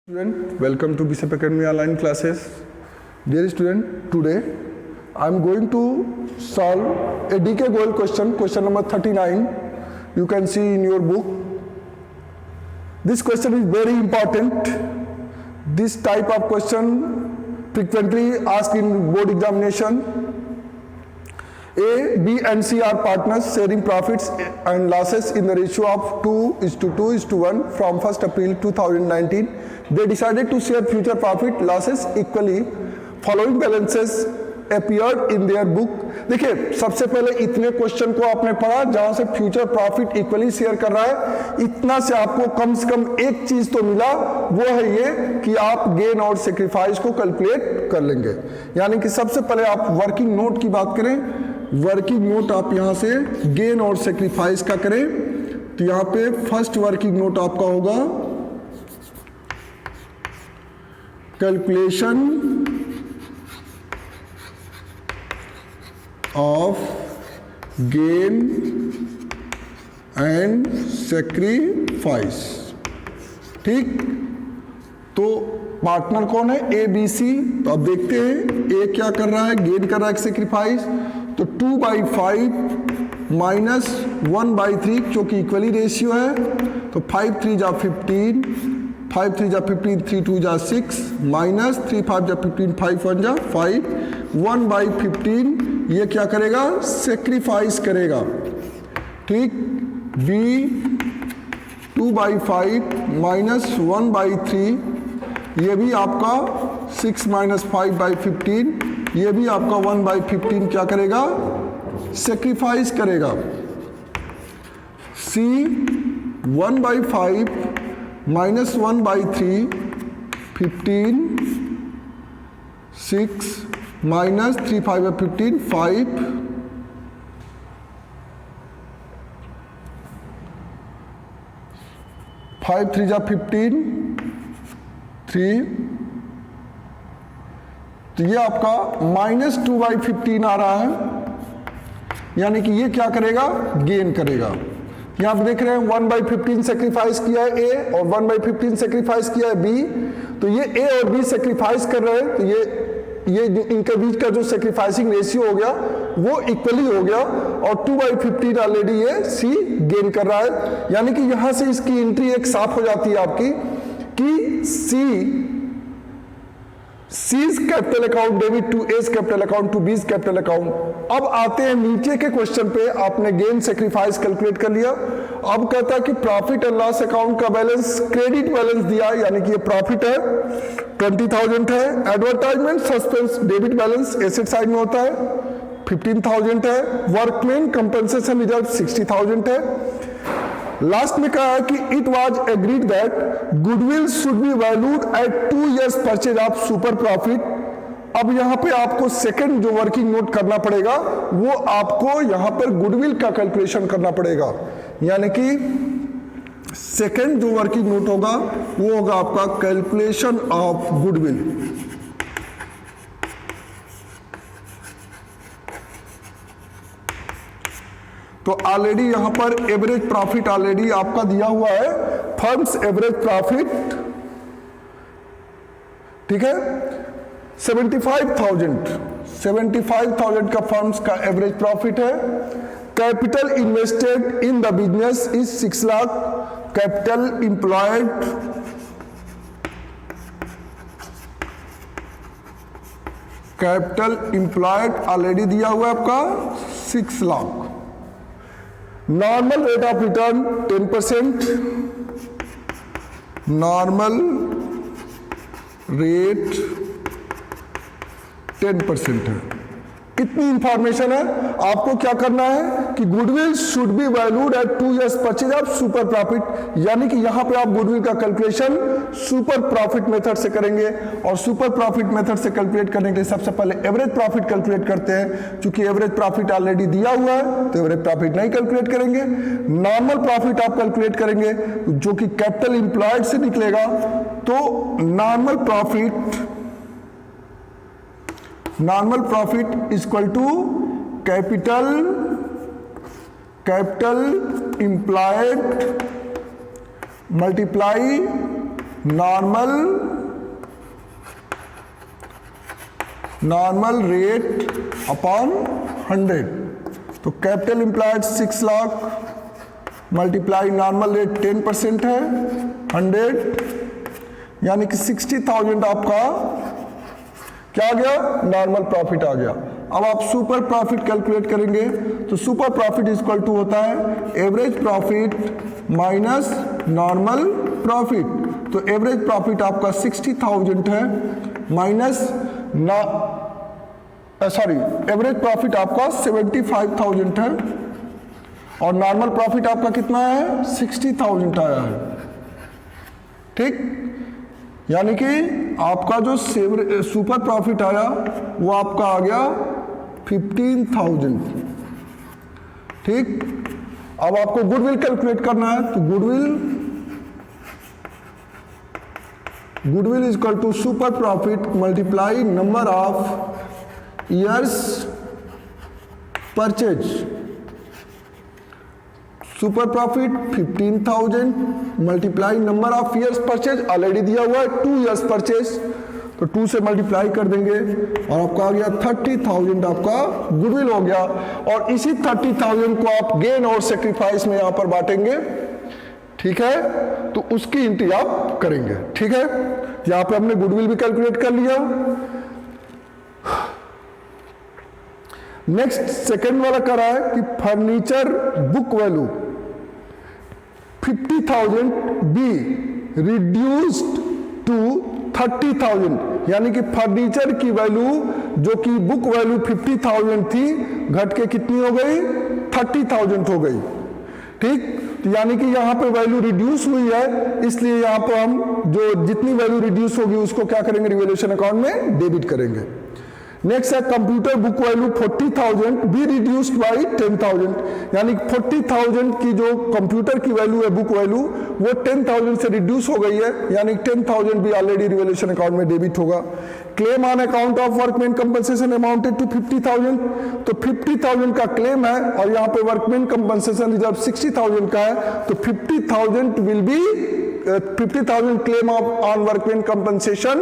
Student, welcome to Bishop Academy online classes. Dear student, today I am going to solve a DK goal question number 39. You can see in your book. This question is very important. This type of question frequently asked in board examination. A, B and C are partners sharing profits and losses in the ratio of 2:1 from 1st April 2019. They decided to share future profit losses equally. Following balances appeared in their book. देखिए, सबसे पहले इतने question को आपने पढ़ा जहां से future profit equally share कर रहा है, इतना से आपको कम से कम एक चीज तो मिला, वो है ये कि आप गेन और सेक्रीफाइस को कैलकुलेट कर लेंगे। यानी कि सबसे पहले आप वर्किंग नोट की बात करें, वर्किंग नोट आप यहां से गेन और सेक्रीफाइस का करें, तो यहां पे फर्स्ट वर्किंग नोट आपका होगा calculation of gain and sacrifice. ठीक, तो पार्टनर कौन है? A B C. तो अब देखते हैं ए क्या कर रहा है, गेन कर रहा है सेक्रीफाइस। तो 2/5 माइनस 1/3 जो कि इक्वली रेशियो है, तो 5 3 जा 15, 5 3 जा 15, 3 2 जा 6 माइनस 3 5 जा 15, 5 1 जा 5, 1/15 ये क्या करेगा? सेक्रीफाइस करेगा। ठीक, बी 2/5 माइनस 1/3 ये भी आपका 6 माइनस 5/15 ये भी आपका 1/15 क्या करेगा? सेक्रीफाइस करेगा। सी 1/5 माइनस 1/3 15, 6 माइनस 3 5/15 5, 5 3 जा 15 3, तो ये आपका माइनस 2/15 आ रहा है, यानी कि ये क्या करेगा? गेन करेगा। यहां पे देख रहे हैं 1/15 सेक्रीफाइस किया है ए और 1/15 सेक्रीफाइस किया है बी, तो ये ए और बी सेक्रीफाइस कर रहे हैं, तो ये इनके बीच का जो सेक्रीफाइसिंग रेशियो हो गया वो इक्वली हो गया, और 2/15 ऑलरेडी ये सी गेन कर रहा है। यानी कि यहां से इसकी एंट्री एक साफ हो जाती है आपकी कि C's capital account debit to A's capital account to B's capital account. अब आते हैं नीचे के क्वेश्चन पे, आपने गेन सेक्रीफाइस कैलकुलेट कर लिया। अब कहता है कि प्रॉफिट एंड लॉस अकाउंट का बैलेंस क्रेडिट बैलेंस दिया, यानी कि ये प्रॉफिट है 20,000 है। Advertisement suspense debit balance asset side में होता है 15,000 है। वर्कमैन कंपनसेशन रिजर्व 60,000 है। लास्ट में कहा है कि it was agreed that goodwill should be valued at 2 years purchase of super profit. अब यहां पे आपको सेकंड जो वर्किंग नोट करना पड़ेगा वो आपको यहां पर गुडविल का कैलकुलेशन करना पड़ेगा, यानी कि सेकंड जो वर्किंग नोट होगा वो होगा आपका कैलकुलेशन ऑफ गुडविल। तो ऑलरेडी यहां पर एवरेज प्रॉफिट ऑलरेडी आपका दिया हुआ है, फर्म्स एवरेज प्रॉफिट, ठीक है 75,000 का फर्म्स का एवरेज प्रॉफिट है। Capital invested in the business is 6 lakh. Capital employed already दिया हुआ है आपका 6 lakh. Normal rate of return 10%, normal rate 10% है। इतनी इंफॉर्मेशन है। आपको क्या करना है कि goodwill should be valued at 2 years purchase of super profit, यानी कि यहां पे आप गुडविल का कैलकुलेशन सुपर प्रॉफिट मेथड से करेंगे। और सुपर प्रॉफिट मेथड से कैलकुलेट करने के लिए सबसे पहले एवरेज प्रॉफिट कैलकुलेट करते हैं। चूंकि एवरेज प्रॉफिट ऑलरेडी दिया हुआ है तो एवरेज प्रॉफिट नहीं कैलकुलेट करेंगे। नॉर्मल प्रॉफिट आप कैलकुलेट करेंगे जो कि कैपिटल इंप्लॉयड से निकलेगा। तो normal profit is equal to capital employed multiply normal rate upon 100। तो capital employed 6 lakh multiply normal rate 10% है 100, यानी कि 60,000 आपका क्या आ गया, नॉर्मल प्रॉफिट आ गया। अब आप सुपर प्रॉफिट कैलकुलेट करेंगे तो सुपर प्रॉफिट इक्वल टू होता है average profit minus normal profit. तो एवरेज प्रॉफिट आपका 60,000 है माइनस एवरेज प्रॉफिट आपका 75,000 है और नॉर्मल प्रॉफिट आपका कितना है, 60,000 आया है। ठीक, यानी कि आपका जो सुपर प्रॉफिट आया वो आपका आ गया 15,000। ठीक, अब आपको गुडविल कैलकुलेट करना है तो goodwill is equal to super profit multiply number of years purchase. Super profit 15,000 multiply number of years purchase, already दिया हुआ है 2 ईयर्स परचेज, तो 2 से मल्टीप्लाई कर देंगे और आपका आ गया 30,000 आपका गुडविल हो गया। और इसी 30,000 को आप गेन और सेक्रीफाइस में यहां पर बांटेंगे। ठीक है, तो उसकी एंट्री आप करेंगे। ठीक है, यहां पे हमने गुडविल भी कैलकुलेट कर लिया। नेक्स्ट सेकंड वाला करा है कि furniture book value 50,000 be reduced to 30,000, यानी कि फर्नीचर की वैल्यू जो कि बुक वैल्यू 50,000 थी घट के कितनी हो गई, 30,000 हो गई। ठीक, तो यानी कि यहां पे वैल्यू रिड्यूस हुई है, इसलिए यहां पर हम जो जितनी वैल्यू रिड्यूस होगी उसको क्या करेंगे, रिवैल्यूएशन अकाउंट में डेबिट करेंगे। नेक्स्ट है computer book value 40,000 be reduced by 10,000, यानी 40,000 की जो कंप्यूटर की वैल्यू है बुक वैल्यू वो 10,000 से रिड्यूस हो गई है, यानी 10,000 भी ऑलरेडी रिवैल्यूएशन अकाउंट में डेबिट होगा। Claim on account of workman compensation amounted to 50,000, तो 50,000 का क्लेम है और यहाँ पे वर्कमैन कंपनसेशन रिजर्व 60,000 का है, तो 50,000 will be 50,000 claim on workman compensation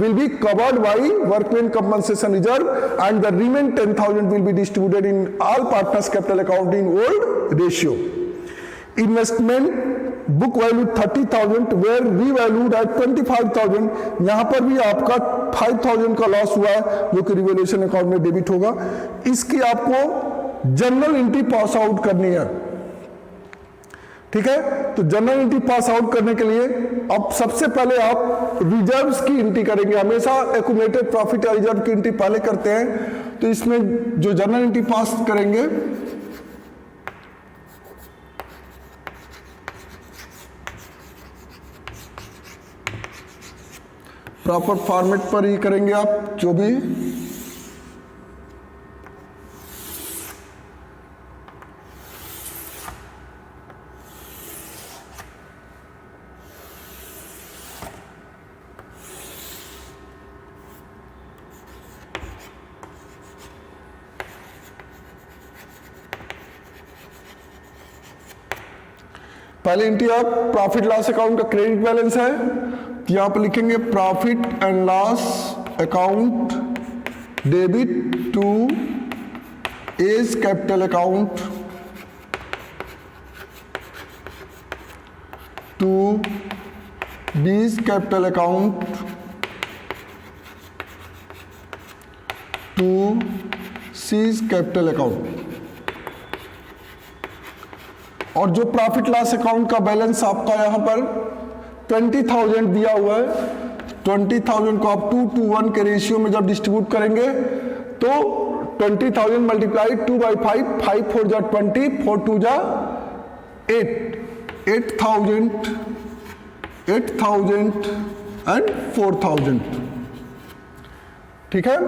will be covered by workman compensation reserve and the remaining 10,000 will be distributed in all partners capital account in old ratio. Investment book value 30,000 were revalued at 25,000, यहां पर भी आपका 5,000 का loss हुआ है जो कि revaluation account में डेबिट होगा। इसकी आपको जर्नल एंट्री पास आउट करनी है। ठीक है, तो जनरल एंट्री पास आउट करने के लिए अब सबसे पहले आप रिजर्व्स की एंट्री करेंगे। हमेशा एक्यूमुलेटेड प्रॉफिट या रिजर्व की एंट्री पहले करते हैं, तो इसमें जो जनरल एंट्री पास करेंगे प्रॉपर फॉर्मेट पर ही करेंगे आप जो भी। पहले एंट्री आप प्रॉफिट लॉस अकाउंट का क्रेडिट बैलेंस है, तो यहां पर लिखेंगे profit and loss account debit to A's capital account to B's capital account to C's capital account. और जो प्रॉफिट लॉस अकाउंट का बैलेंस आपका यहां पर 20,000 दिया हुआ है, 20,000 को आप 2:1 के रेशियो में जब डिस्ट्रीब्यूट करेंगे तो 20,000 मल्टीप्लाई 2/5, 5 4 जा 20, 4 2 जा 8, 8,000 एंड 4,000। ठीक है,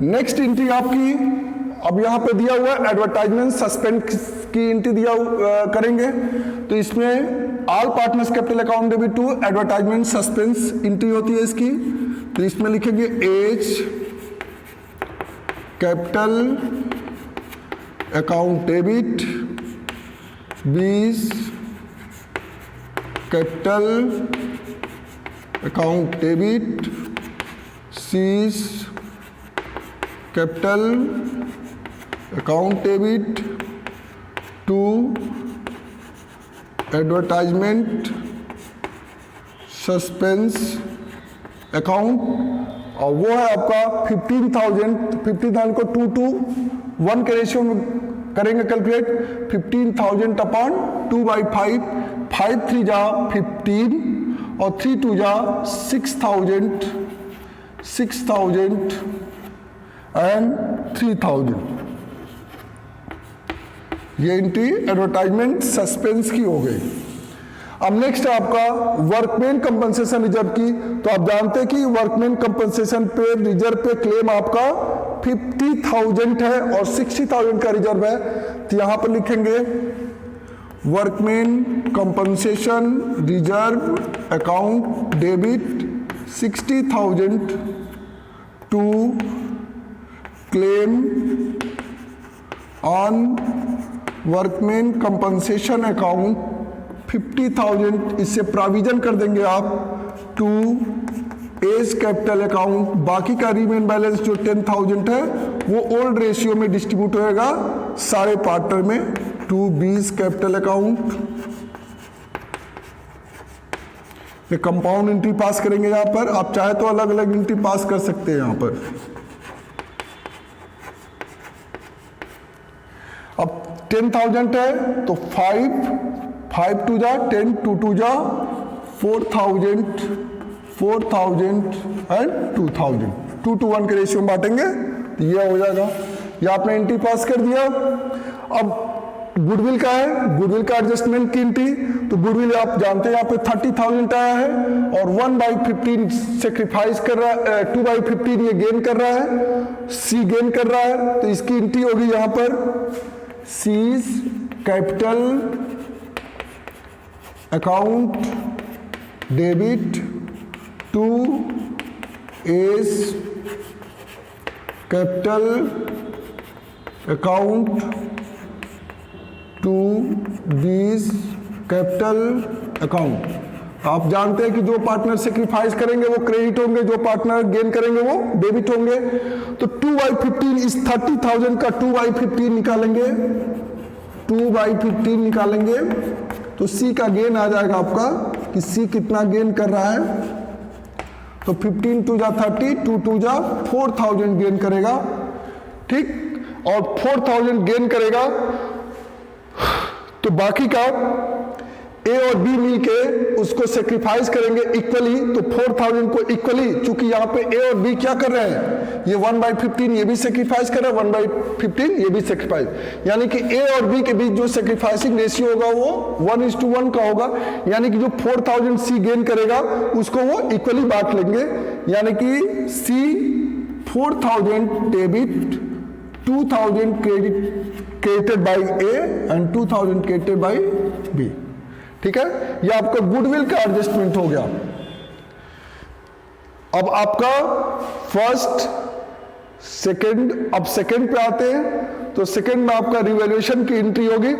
नेक्स्ट एंट्री आपकी अब यहां पे दिया हुआ है एडवर्टाइजमेंट सस्पेंड की एंट्री दिया करेंगे, तो इसमें all partners capital account debit to advertisement suspense entry होती है इसकी, तो इसमें लिखेंगे A's capital account debit B's capital account debit, C's capital account debit to advertisement suspense account, और वो है आपका 15,000 को 2 to 1 के रेशियो में करेंगे कैलकुलेट। 15,000 अपॉन 2/5, 5 3 जा 15 और 3 2 जा 6,000 एंड 3,000। ये एंट्री एडवर्टाइजमेंट सस्पेंस की हो गई। अब नेक्स्ट है आपका वर्कमैन कंपनसेशन रिजर्व की। तो आप जानते हैं कि वर्कमैन कंपनसेशन पे रिजर्व पे क्लेम आपका 50,000 है और 60,000 का रिजर्व है। तो यहां पर लिखेंगे workman compensation reserve account debit 60,000 to claim on workman compensation account 50,000, इससे प्रोविजन कर देंगे आप टू एज कैपिटल अकाउंट। बाकी का रीमेन बैलेंस जो 10,000 है वो ओल्ड रेशियो में डिस्ट्रीब्यूट होएगा सारे पार्टनर में टू बीज कैपिटल अकाउंट। ये कंपाउंड एंट्री पास करेंगे यहां पर। आप चाहे तो अलग अलग एंट्री पास कर सकते हैं यहां पर। अब 10,000 है तो 5 2 जा 10, 2 2 जा 4,000 एंड 2,000, 2 to 1 के रेशियो में बांटेंगे तो ये हो जाएगा। ये आपने एंट्री पास कर दिया। अब गुडविल का है, गुडविल का एडजस्टमेंट की एंट्री। तो गुडविल आप जानते हैं यहाँ पे 30,000 आया है और 1/15 सेक्रीफाइस कर रहा है, 2/15 ये गेन कर रहा है, सी गेन कर रहा है। तो इसकी एंट्री होगी यहाँ पर C's capital account debit to A's capital account to B's capital account. आप जानते हैं कि जो पार्टनर सेक्रीफाइस करेंगे वो क्रेडिट होंगे, जो पार्टनर गेन करेंगे वो डेबिट होंगे। तो 2/15 इस 30,000 का 2/15 निकालेंगे, 2/15 निकालेंगे तो सी का गेन आ जाएगा आपका कि सी कितना गेन कर रहा है। तो 15 2 जा 30, 2 2 जा 4,000 गेन करेगा, ठीक। और 4,000 गेन करेगा तो बाकी का ए और बी मिलके उसको सेक्रीफाइस करेंगे इक्वली। तो 4,000 को इक्वली, चूंकि यहाँ पे ए और बी क्या कर रहे हैं, ये 1/15 ये भी सेक्रीफाइस कर रहा है, 1/15 ये भी सेक्रीफाइस, यानी कि ए और बी के बीच जो सेक्रीफाइसिंग रेशियो होगा वो 1:1 का होगा। यानी कि जो 4,000 सी गेन करेगा उसको वो इक्वली बांट लेंगे, यानी कि C 4,000 debit, 2,000 credited by A and 2,000 credited by B, ठीक है। ये आपका गुडविल का एडजस्टमेंट हो गया। अब आपका फर्स्ट सेकंड, अब सेकंड पे आते हैं। तो सेकंड में आपका रिवैल्यूएशन की एंट्री होगी।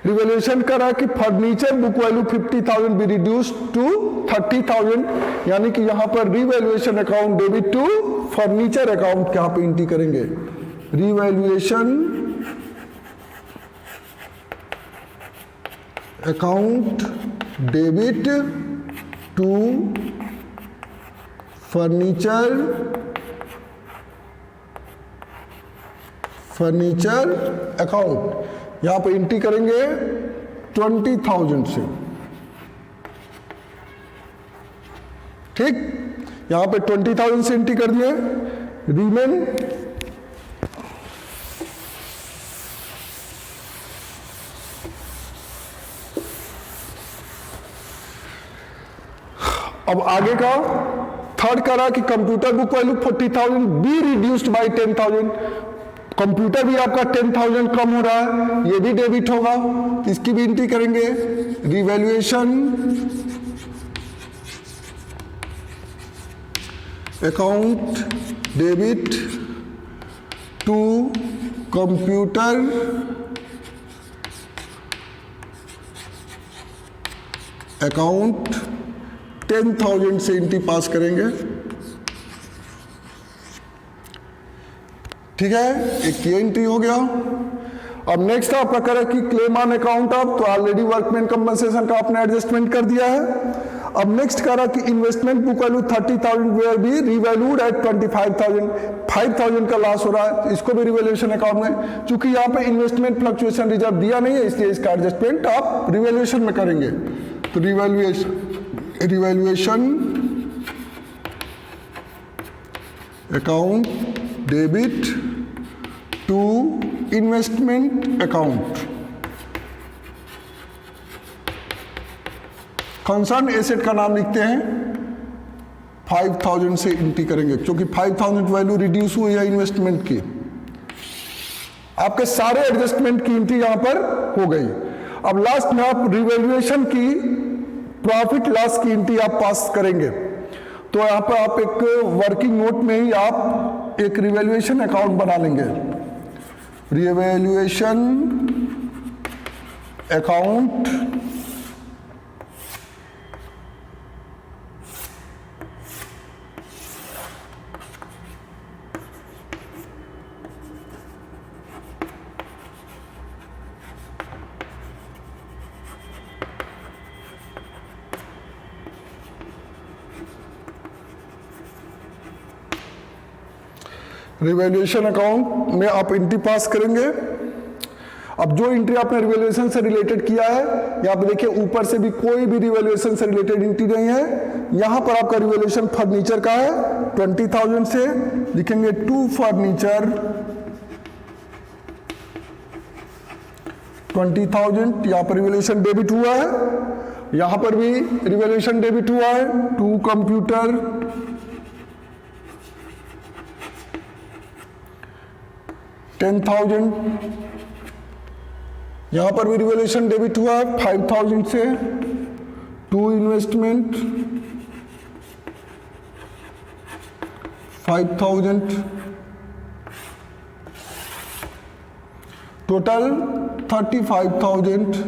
रिवैल्यूएशन करा कि furniture book value 50,000 be reduced to 30,000, यानी कि यहां पर revaluation account debit to furniture account क्या पे एंट्री करेंगे। Revaluation account debit to furniture account, यहां पर एंट्री करेंगे 20,000 से, ठीक। यहां पे 20,000 से एंट्री कर दिए। रीमेन अब आगे का थर्ड करा कि computer book value 40,000 be reduced by 10,000। Computer भी आपका 10,000 कम हो रहा है, ये भी डेबिट होगा, इसकी भी एंट्री करेंगे। Revaluation account debit to computer account 10,000 से एंट्री पास करेंगे। ठीक है, एक ये एंट्री हो गया। अब नेक्स्ट आपका करें कि क्लेम ऑन अकाउंट ऑफ, तो ऑलरेडी वर्कमैन कंपनसेशन का आपने एडजस्टमेंट कर दिया है। अब नेक्स्ट करा कि investment book value 30,000 were be revalued at 25,000, 5,000 का लॉस हो रहा है, इसको भी रिवैल्यूएशन अकाउंट में, चूंकि यहाँ पे इन्वेस्टमेंट फ्लक्चुएशन रिजर्व दिया नहीं है इसलिए इसका एडजस्टमेंट आप रिवैल्यूएशन में करेंगे। तो revaluation account debit to investment account, concern asset का नाम लिखते हैं, 5,000 से एंट्री करेंगे क्योंकि 5,000 वैल्यू रिड्यूस हुई है इन्वेस्टमेंट की। आपके सारे एडजस्टमेंट की एंट्री यहां पर हो गई। अब लास्ट में आप रिवैल्यूएशन की प्रॉफिट लॉस की एंट्री आप पास करेंगे। तो यहां पर आप एक वर्किंग नोट में ही आप एक रिवैल्यूएशन अकाउंट बना लेंगे। रिवैल्यूएशन अकाउंट रिवैल्यूएशन अकाउंट में आप एंट्री पास करेंगे। अब जो एंट्री आपने रिवैल्यूएशन से रिलेटेड किया है, यहाँ पे देखिए ऊपर से भी कोई भी रिवैल्यूएशन से रिलेटेड एंट्री नहीं है। यहाँ पर आपका रिवैल्यूएशन फर्नीचर का है, 20,000 से लिखेंगे टू फर्नीचर 20,000। यहाँ पर रिवैल्यूएशन डेबिट हुआ है, यहाँ पर भी रिवैल्यूएशन डेबिट हुआ है, टू कंप्यूटर 10,000। यहां पर भी रिवैल्यूएशन डेबिट हुआ है 5,000 से, टू इन्वेस्टमेंट 5,000, टोटल 35,000।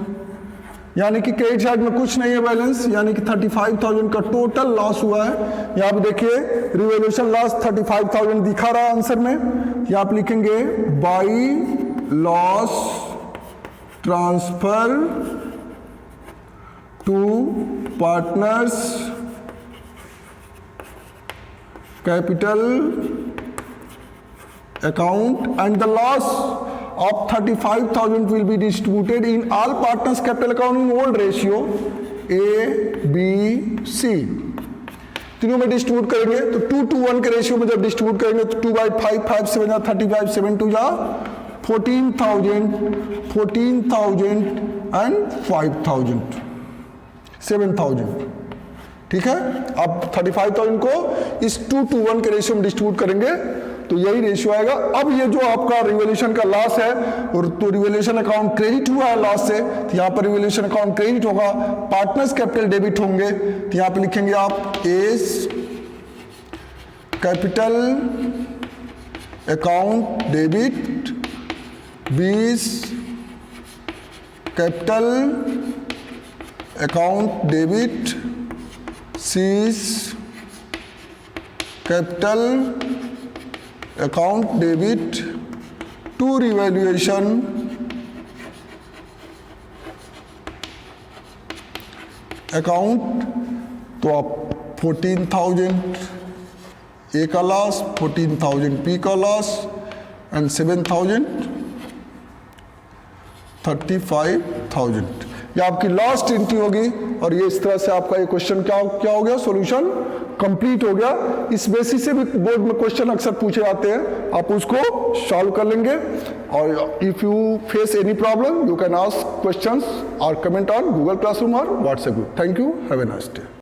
यानी कि क्रेडिट साइड में कुछ नहीं है बैलेंस, यानी कि 35,000 का टोटल लॉस हुआ है। यहाँ पे देखिए रिवैल्यूएशन लॉस 35,000 दिखा रहा है आंसर में। यहाँ आप लिखेंगे by loss transfer to partners capital account and the loss of 35,000 will be distributed in all partners capital account in old ratio A, B, C। तीनों में डिस्ट्रीब्यूट करेंगे तो 2:1 के रेशियो में जब डिस्ट्रीब्यूट करेंगे तो 2/5, 5 7 जा 35, 7 2 जा 14,000, 14,000 एंड 5,000, 7,000। ठीक है, अब 35,000 को इस 2:1 के रेशियो में डिस्ट्रीब्यूट करेंगे तो यही रेशियो आएगा। अब ये जो आपका रिवैल्यूएशन का लॉस है, और तो रिवैल्यूएशन अकाउंट क्रेडिट हुआ है लॉस से, तो यहाँ पर रिवैल्यूएशन अकाउंट क्रेडिट होगा, पार्टनर्स कैपिटल डेबिट होंगे, तो यहाँ पे लिखेंगे आप A's capital account debit, B's capital account debit, C's capital account debit to revaluation account. तो आप 14,000 ए का लॉस, 14,000 पी का लॉस एंड 7,000 35,000 ये आपकी लास्ट एंट्री होगी। और ये इस तरह से आपका ये क्वेश्चन क्या हो गया, सॉल्यूशन कंप्लीट हो गया। इस बेसिस से भी बोर्ड में क्वेश्चन अक्सर पूछे जाते हैं, आप उसको सॉल्व कर लेंगे। और if you face any problem you can ask questions और कमेंट ऑन गूगल क्लासरूम और WhatsApp group. Thank you, have a nice day.